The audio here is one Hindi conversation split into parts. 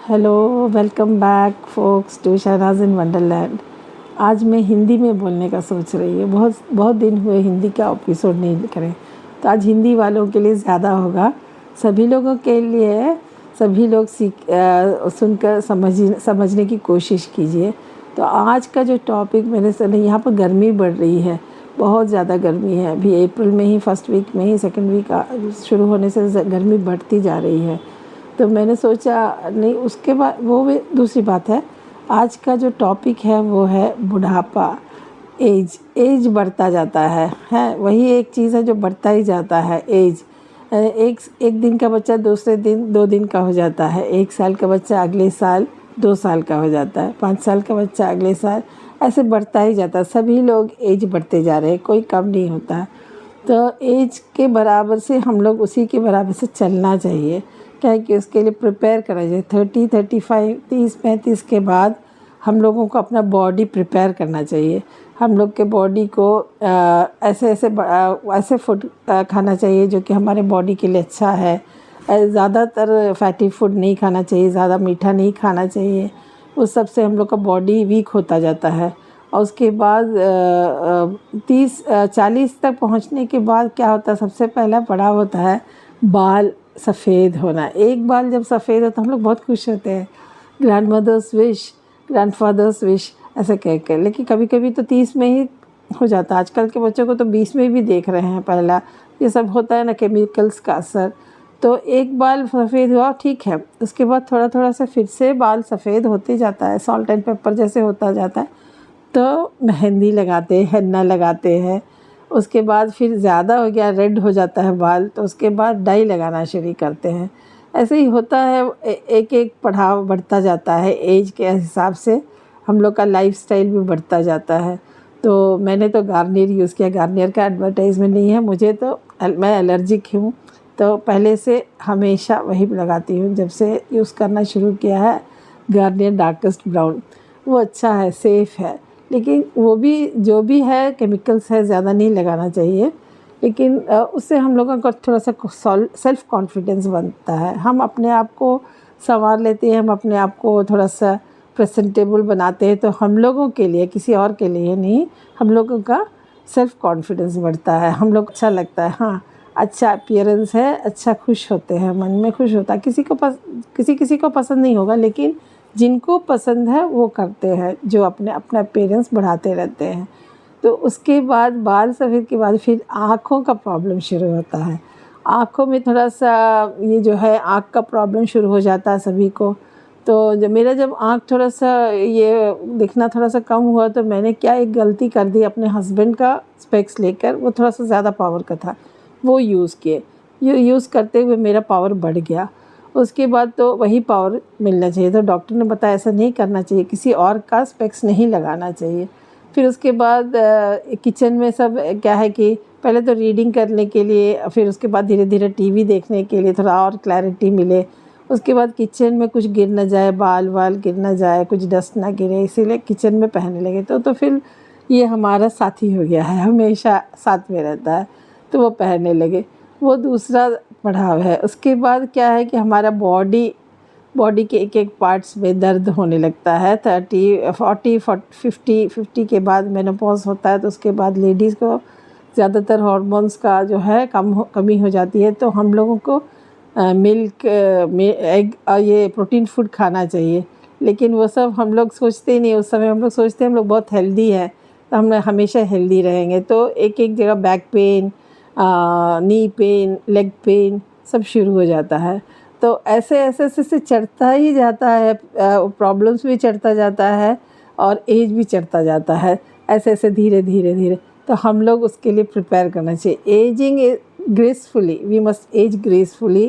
Hello, welcome back folks to Shahnaz in wonderland. आज मैं हिंदी में बोलने का सोच रही हूँ। बहुत बहुत दिन हुए हिंदी का एपिसोड नहीं करें, तो आज हिंदी वालों के लिए ज़्यादा होगा। सभी लोगों के लिए सभी लोग सुनकर समझने की कोशिश कीजिए। तो आज का जो टॉपिक मैंने सुना, यहाँ पर गर्मी बढ़ रही है, बहुत ज़्यादा गर्मी है। अभी अप्रैल में ही फर्स्ट वीक में ही सेकेंड वीक शुरू होने से गर्मी बढ़ती जा रही है। तो मैंने सोचा नहीं, उसके बाद वो भी दूसरी बात है। आज का जो टॉपिक है वो है बुढ़ापा। एज बढ़ता जाता है वही एक चीज़ है जो बढ़ता ही जाता है। एज एक दिन का बच्चा दूसरे दिन 2 दिन का हो जाता है। 1 साल का बच्चा अगले साल 2 साल का हो जाता है। 5 साल का बच्चा अगले साल, ऐसे बढ़ता ही जाता है। सभी लोग एज बढ़ते जा रहे हैं, कोई कम नहीं होता। तो एज के बराबर से हम लोग उसी के बराबर से चलना चाहिए। क्या है कि उसके लिए प्रिपेयर करना चाहिए। 30, 35, 30, 35 के बाद हम लोगों को अपना बॉडी प्रिपेयर करना चाहिए। हम लोग के बॉडी को ऐसे फूड खाना चाहिए जो कि हमारे बॉडी के लिए अच्छा है। ज़्यादातर फैटी फूड नहीं खाना चाहिए, ज़्यादा मीठा नहीं खाना चाहिए। उस सब से हम लोग का बॉडी वीक होता जाता है। और उसके बाद 30-40 तक पहुंचने के बाद क्या होता है, सबसे पहला पड़ाव होता है बाल सफ़ेद होना। एक बाल जब सफ़ेद होता है हम लोग बहुत खुश होते हैं, grandmothers wish, grandfathers wish ऐसे कह के। लेकिन कभी कभी तो 30 में ही हो जाता है। आजकल के बच्चों को तो 20 में भी देख रहे हैं। पहला ये सब होता है ना, केमिकल्स का असर। तो एक बाल सफ़ेद हुआ, ठीक है, उसके बाद थोड़ा थोड़ा सा फिर से बाल सफ़ेद होते जाता है, सॉल्ट एंड पेपर जैसे होता जाता है। तो मेहंदी लगाते हैं, हेन्ना लगाते हैं। उसके बाद फिर ज़्यादा हो गया, रेड हो जाता है बाल, तो उसके बाद डाई लगाना शुरू करते हैं। ऐसे ही होता है, एक एक पड़ाव बढ़ता जाता है। एज के हिसाब से हम लोग का लाइफस्टाइल भी बढ़ता जाता है। तो मैंने तो गार्नियर यूज़ किया। गार्नियर का एडवर्टाइजमेंट नहीं है मुझे, तो मैं एलर्जिक हूँ, तो पहले से हमेशा वही लगाती हूँ। जब से यूज़ करना शुरू किया है गार्नियर डार्केस्ट ब्राउन, वो अच्छा है, सेफ़ है। लेकिन वो भी जो भी है केमिकल्स है, ज़्यादा नहीं लगाना चाहिए। लेकिन उससे हम लोगों का थोड़ा सा सेल्फ़ कॉन्फिडेंस बनता है। हम अपने आप को संवार लेते हैं, हम अपने आप को थोड़ा सा प्रेजेंटेबल बनाते हैं। तो हम लोगों के लिए, किसी और के लिए नहीं, हम लोगों का सेल्फ़ कॉन्फिडेंस बढ़ता है। हम लोग अच्छा लगता है, हाँ अच्छा अपीयरेंस है, अच्छा खुश होते हैं, मन में खुश होता है। किसी को पसंद नहीं होगा, लेकिन जिनको पसंद है वो करते हैं, जो अपने अपना अपीयरेंस बढ़ाते रहते हैं। तो उसके बाद बाल सफ़ेद के बाद फिर आँखों का प्रॉब्लम शुरू होता है। आँखों में थोड़ा सा ये जो है, आँख का प्रॉब्लम शुरू हो जाता है सभी को। तो जब आँख थोड़ा सा ये दिखना थोड़ा सा कम हुआ, तो मैंने क्या एक गलती कर दी, अपने हस्बैंड का स्पेक्स लेकर, वो थोड़ा सा ज़्यादा पावर का था, वो यूज़ किए। ये यूज़ करते हुए मेरा पावर बढ़ गया। उसके बाद तो वही पावर मिलना चाहिए। तो डॉक्टर ने बताया ऐसा नहीं करना चाहिए, किसी और का स्पेक्स नहीं लगाना चाहिए। फिर उसके बाद किचन में सब क्या है कि पहले तो रीडिंग करने के लिए, फिर उसके बाद धीरे धीरे टीवी देखने के लिए थोड़ा और क्लैरिटी मिले। उसके बाद किचन में कुछ गिर ना जाए, बाल वाल गिर ना जाए, कुछ डस्ट ना गिरे, इसीलिए किचन में पहनने लगे। तो फिर ये हमारा साथी हो गया है, हमेशा साथ में रहता है, तो वो पहनने लगे। वो दूसरा पड़ाव है। उसके बाद क्या है कि हमारा बॉडी के एक एक पार्ट्स में दर्द होने लगता है। 30, 40, 50 के बाद मेनोपॉज होता है। तो उसके बाद लेडीज़ को ज़्यादातर हार्मोन्स का जो है कमी हो जाती है। तो हम लोगों को मिल्क, एग और ये प्रोटीन फूड खाना चाहिए। लेकिन वो सब हम लोग सोचते ही नहीं। उस समय हम लोग सोचते हैं हम लोग बहुत हेल्दी हैं, तो हम हमेशा हेल्दी रहेंगे। तो एक एक जगह back pain, knee pain, leg pain सब शुरू हो जाता है। तो ऐसे चढ़ता ही जाता है, प्रॉब्लम्स भी चढ़ता जाता है और एज भी चढ़ता जाता है, ऐसे धीरे धीरे धीरे। तो हम लोग उसके लिए प्रिपेयर करना चाहिए। Ageing gracefully, we must age gracefully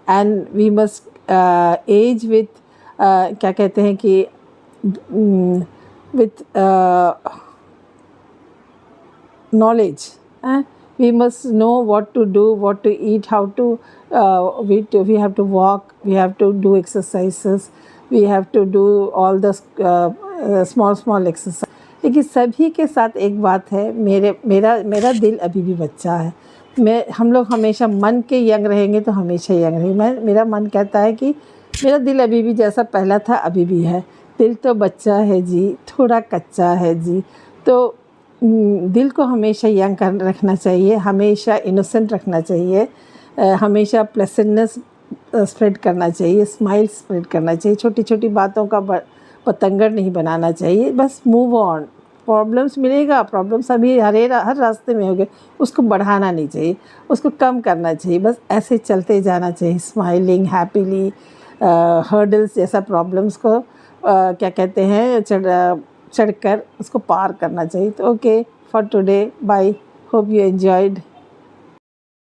and we must age with, क्या कहते हैं कि with knowledge. We must know what to do, what to eat, how to we have to walk, we have to do exercises, we have to do all the small exercise. लेकिन सभी के साथ एक बात है, मेरा दिल अभी भी बच्चा है। हम लोग हमेशा मन के यंग रहेंगे तो हमेशा यंग रहेंगे। मेरा मन कहता है कि मेरा दिल अभी भी जैसा पहला था अभी भी है। दिल तो बच्चा है जी, थोड़ा कच्चा है जी। तो दिल को हमेशा यंग कर रखना चाहिए, हमेशा इनोसेंट रखना चाहिए, हमेशा प्लेसेंटनेस स्प्रेड करना चाहिए, स्माइल स्प्रेड करना चाहिए। छोटी छोटी बातों का बतंगड़ नहीं बनाना चाहिए, बस मूव ऑन। प्रॉब्लम्स मिलेगा, प्रॉब्लम्स अभी हर रास्ते में होंगे, उसको बढ़ाना नहीं चाहिए, उसको कम करना चाहिए, बस ऐसे चलते जाना चाहिए स्माइलिंग हैप्पीली। हर्डल्स जैसा प्रॉब्लम्स को क्या कहते हैं, चढ़कर उसको पार करना चाहिए। तो okay for today, bye, hope you enjoyed.